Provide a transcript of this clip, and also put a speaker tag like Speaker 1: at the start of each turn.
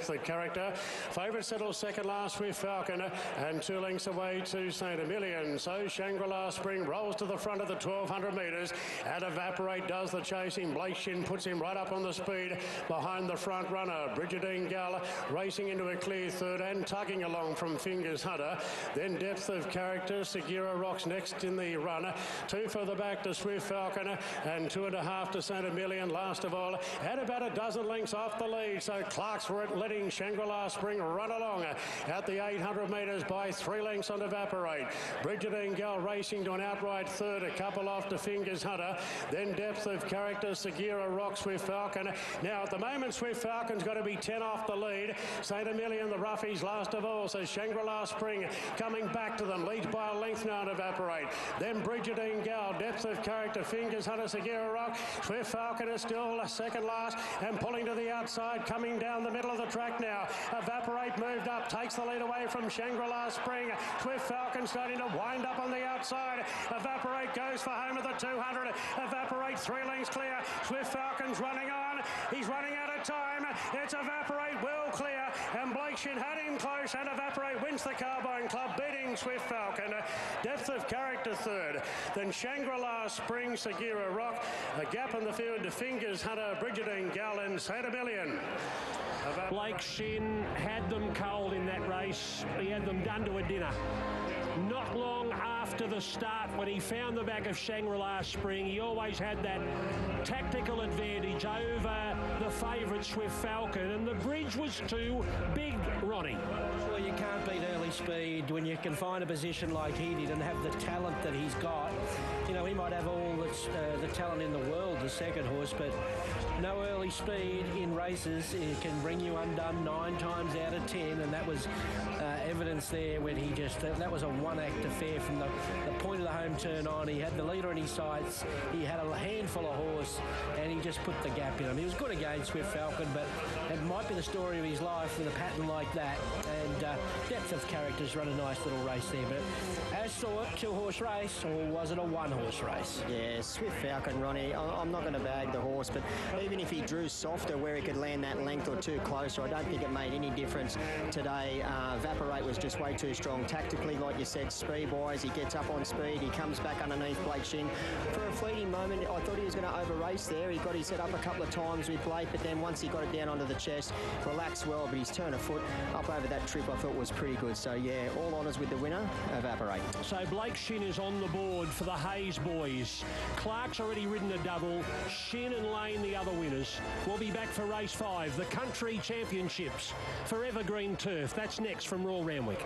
Speaker 1: Depth of Character. Favourite settles second last Swiftfalcon and 2 lengths away to St. Emilion. So Shangri-La Spring rolls to the front of the 1200 metres and Evaporate does the chasing. Blake Shinn puts him right up on the speed behind the front runner. Bridgetine Gal racing into a clear third and tugging along from Fingers Hunter. Then Depth of Character. Segura Rocks next in the run. 2 further back to Swiftfalcon and 2.5 to St. Emilion last of all, at about a dozen lengths off the lead. So Clark's letting Shangri-La Spring run along at the 800 metres by 3 lengths on Evaporate. Bridgetine Gal racing to an outright third, a couple off to Fingers Hunter. Then Depth of Character, Segura Rocks, Swiftfalcon. Now at the moment Swiftfalcon's got to be 10 off the lead. St. Emilion, the roughies last of all. So Shangri-La Spring coming back to them, leads by a length now on Evaporate. Then Bridgetine Gal, Depth of Character, Fingers Hunter, Segura Rock. Swiftfalcon is still second last and pulling to the outside, coming down the middle of the track now. Evaporate moved up, takes the lead away from Shangri-La Spring. Swiftfalcon starting to wind up on the outside. Evaporate goes for home at the 200. Evaporate 3 lengths clear. Swiftfalcon's running on. He's running out of time. It's Evaporate well clear and Blake Shinn had him close and Evaporate wins the Carbine Club, beating Swiftfalcon. Depth of Character third. Then Shangri-La Spring, Segura Rock. A gap in the field to Fingers Hunter, Bridgetine Gal and St. Emilion.
Speaker 2: Blake Shinn had them cold in that race. He had them done to a dinner. Not long after the start, when he found the back of Shangri-La Spring, he always had that tactical advantage over the favourite Swiftfalcon, and the bridge was too big, Ronnie.
Speaker 3: Well, you can't beat early speed when you can find a position like he did and have the talent that he's got. You know, he might have all the talent in the world, the second horse, but no early speed in races. It can bring you undone 9 times out of 10, and that was evidence there when he just, that was a one-act affair from the point of the home turn on. He had the leader in his sights, he had a handful of horse, and he just put the gap in him. He was good against Swiftfalcon, but it might be the story of his life with a pattern like that, and Depth of Character's run a nice little race there. But as to a 2-horse race, or was it a 1-horse race?
Speaker 4: Yeah, Swiftfalcon, Ronnie, I'm not going to bag the horse, but even if he drew softer where he could land that length or two closer, I don't think it made any difference today. Evaporate was just way too strong tactically, like you said, speed-wise. He gets up on speed, he comes back underneath Blake Shinn. For a fleeting moment, I thought he was going to over-race there. He got his head up a couple of times with Blake, but then once he got it down onto the chest, relaxed well, but his turn of foot up over that trip I thought was pretty good. So, yeah, all honours with the winner, Evaporate.
Speaker 2: So Blake Shinn is on the board for the Hayes boys. Clark's already ridden a double. Shinn and Lane the other winners. We'll be back for race 5, the Country Championships for Evergreen Turf. That's next from Royal Randwick.